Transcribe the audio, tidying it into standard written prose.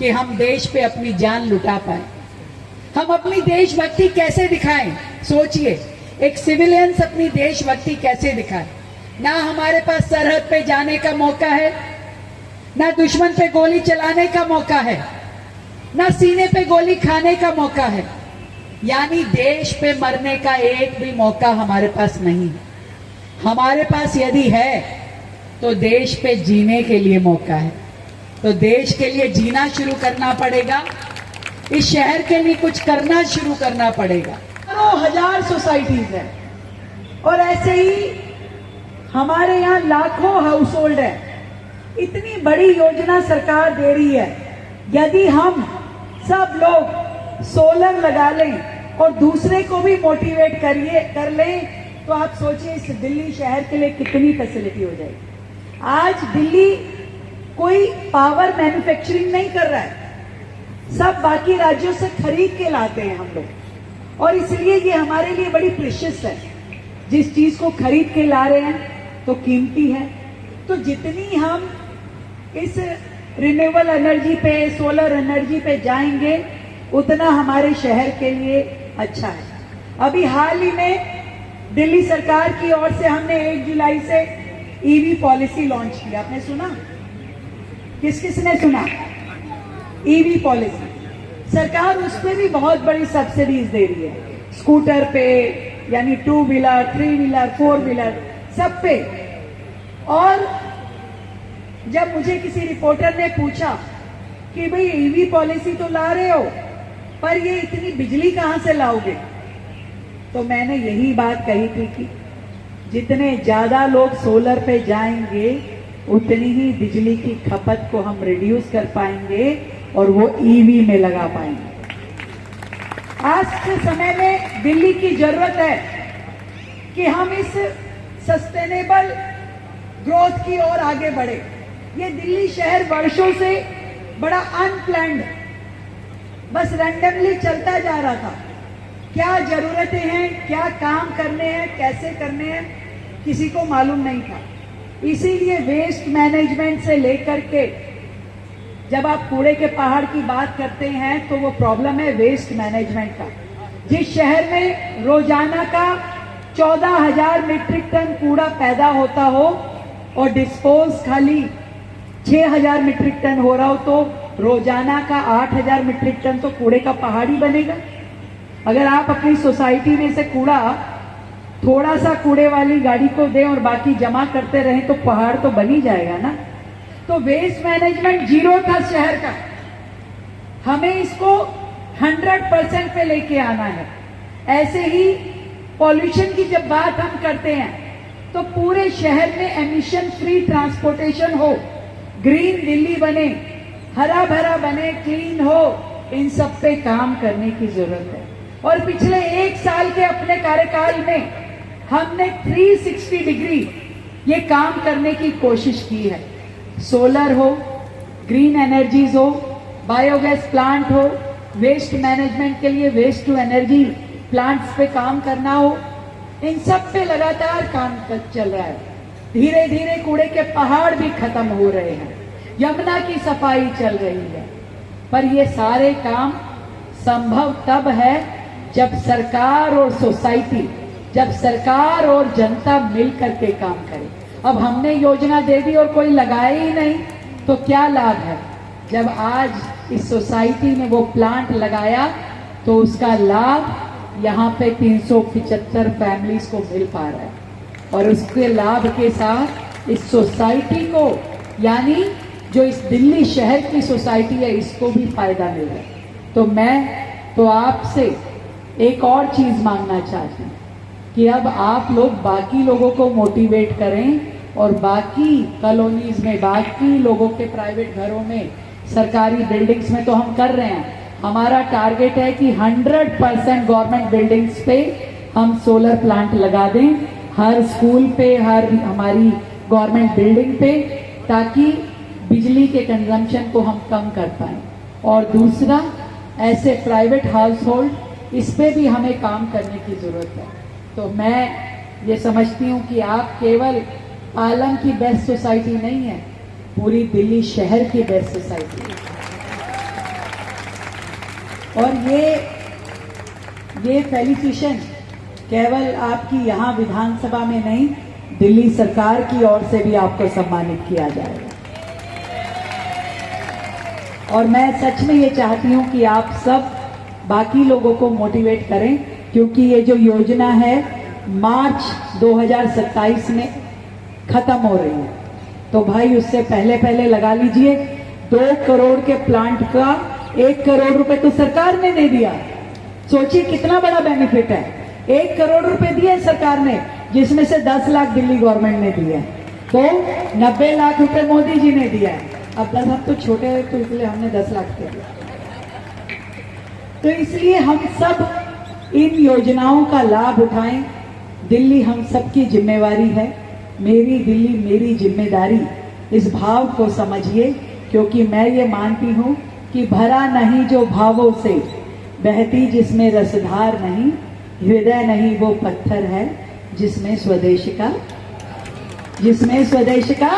कि हम देश पे अपनी जान लुटा पाए। हम अपनी देशभक्ति कैसे दिखाएं? सोचिए, एक सिविलियंस अपनी देशभक्ति कैसे दिखाए? ना हमारे पास सरहद पे जाने का मौका है, ना दुश्मन पे गोली चलाने का मौका है, ना सीने पे गोली खाने का मौका है, यानी देश पे मरने का एक भी मौका हमारे पास नहीं है। हमारे पास यदि है तो देश पे जीने के लिए मौका है। तो देश के लिए जीना शुरू करना पड़ेगा, इस शहर के लिए कुछ करना शुरू करना पड़ेगा। 1000 सोसाइटीज है और ऐसे ही हमारे यहाँ लाखों हाउस होल्ड है। इतनी बड़ी योजना सरकार दे रही है, यदि हम सब लोग सोलर लगा लें और दूसरे को भी मोटिवेट कर लें तो आप सोचिए इस दिल्ली शहर के लिए कितनी फैसिलिटी हो जाएगी। आज दिल्ली कोई पावर मैन्युफैक्चरिंग नहीं कर रहा है, सब बाकी राज्यों से खरीद के लाते हैं हम लोग, और इसलिए ये हमारे लिए बड़ी प्रेशियस है। जिस चीज को खरीद के ला रहे हैं तो कीमती है। तो जितनी हम इस रिन्यूएबल एनर्जी पे, सोलर एनर्जी पे जाएंगे उतना हमारे शहर के लिए अच्छा है। अभी हाल ही में दिल्ली सरकार की ओर से हमने 1 जुलाई से ईवी पॉलिसी लॉन्च की। आपने सुना? किस किस ने सुना? ईवी पॉलिसी सरकार उस पर भी बहुत बड़ी सब्सिडीज दे रही है, स्कूटर पे, यानी 2 व्हीलर, 3 व्हीलर, 4 व्हीलर सब पे। और जब मुझे किसी रिपोर्टर ने पूछा कि भाई ईवी पॉलिसी तो ला रहे हो पर ये इतनी बिजली कहां से लाओगे, तो मैंने यही बात कही थी कि जितने ज्यादा लोग सोलर पे जाएंगे उतनी ही बिजली की खपत को हम रिड्यूस कर पाएंगे और वो ईवी में लगा पाएंगे। आज के समय में दिल्ली की जरूरत है कि हम इस सस्टेनेबल ग्रोथ की ओर आगे बढ़े। ये दिल्ली शहर वर्षों से बड़ा अनप्लैन्ड, बस रैंडमली चलता जा रहा था। क्या जरूरतें हैं, क्या काम करने हैं, कैसे करने हैं, किसी को मालूम नहीं था। इसीलिए वेस्ट मैनेजमेंट से लेकर के, जब आप कूड़े के पहाड़ की बात करते हैं तो वो प्रॉब्लम है वेस्ट मैनेजमेंट का। जिस शहर में रोजाना का 14,000 मीट्रिक टन कूड़ा पैदा होता हो और डिस्पोज खाली 6,000 मीट्रिक टन हो रहा हो, तो रोजाना का 8,000 मीट्रिक टन तो कूड़े का पहाड़ ही बनेगा। अगर आप अपनी सोसाइटी में से कूड़ा थोड़ा सा कूड़े वाली गाड़ी को दें और बाकी जमा करते रहें तो पहाड़ तो बन ही जाएगा ना। तो वेस्ट मैनेजमेंट जीरो था शहर का, हमें इसको 100% पे लेके आना है। ऐसे ही पॉल्यूशन की जब बात हम करते हैं तो पूरे शहर में एमिशन फ्री ट्रांसपोर्टेशन हो, ग्रीन दिल्ली बने, हरा भरा बने, क्लीन हो, इन सब पे काम करने की जरूरत है। और पिछले 1 साल के अपने कार्यकाल में हमने 360 डिग्री ये काम करने की कोशिश की है। सोलर हो, ग्रीन एनर्जीज हो, बायोगैस प्लांट हो, वेस्ट मैनेजमेंट के लिए वेस्ट टू एनर्जी प्लांट्स पे काम करना हो, इन सब पे लगातार काम चल रहा है। धीरे धीरे कूड़े के पहाड़ भी खत्म हो रहे हैं, यमुना की सफाई चल रही है। पर ये सारे काम संभव तब है जब सरकार और सोसाइटी, जब सरकार और जनता मिल करके काम करे। अब हमने योजना दे दी और कोई लगाए ही नहीं तो क्या लाभ है। जब आज इस सोसाइटी ने वो प्लांट लगाया तो उसका लाभ यहाँ पे 375 फैमिलीज को मिल पा रहा है, और उसके लाभ के साथ इस सोसाइटी को, यानी जो इस दिल्ली शहर की सोसाइटी है, इसको भी फायदा मिल रहा है। तो मैं तो आपसे एक और चीज मांगना चाहती हूँ कि अब आप लोग बाकी लोगों को मोटिवेट करें और बाकी कॉलोनीज में, बाकी लोगों के प्राइवेट घरों में, सरकारी बिल्डिंग्स में तो हम कर रहे हैं। हमारा टारगेट है कि 100% गवर्नमेंट बिल्डिंग्स पे हम सोलर प्लांट लगा दें, हर स्कूल पे, हर हमारी गवर्नमेंट बिल्डिंग पे, ताकि बिजली के कंजम्पशन को हम कम कर पाएं। और दूसरा, ऐसे प्राइवेट हाउस होल्ड, इस पे भी हमें काम करने की जरूरत है। तो मैं ये समझती हूँ कि आप केवल पालम की बेस्ट सोसाइटी नहीं है, पूरी दिल्ली शहर की बेस्ट सोसाइटी है। और ये फेलिसिटेशन केवल आपकी यहाँ विधानसभा में नहीं, दिल्ली सरकार की ओर से भी आपको सम्मानित किया जाएगा। और मैं सच में ये चाहती हूँ कि आप सब बाकी लोगों को मोटिवेट करें, क्योंकि ये जो योजना है मार्च 2027 में खत्म हो रही है। तो भाई उससे पहले लगा लीजिए। 2 करोड़ के प्लांट का 1 करोड़ रुपए तो सरकार ने दे दिया। सोचिए कितना बड़ा बेनिफिट है। 1 करोड़ रुपए दिए सरकार ने, जिसमें से 10 लाख दिल्ली गवर्नमेंट ने दिया है, तो 90 लाख रुपए मोदी जी ने दिया है। अब 10 लाख तो छोटे हैं, तो इसलिए हमने 10 लाख दे दिया। तो इसलिए हम सब इन योजनाओं का लाभ उठाएं। दिल्ली हम सबकी जिम्मेवारी है। मेरी दिल्ली मेरी जिम्मेदारी, इस भाव को समझिए, क्योंकि मैं ये मानती हूं कि भरा नहीं जो भावों से, बहती जिसमें रसधार नहीं, हृदय नहीं वो पत्थर है जिसमें स्वदेश का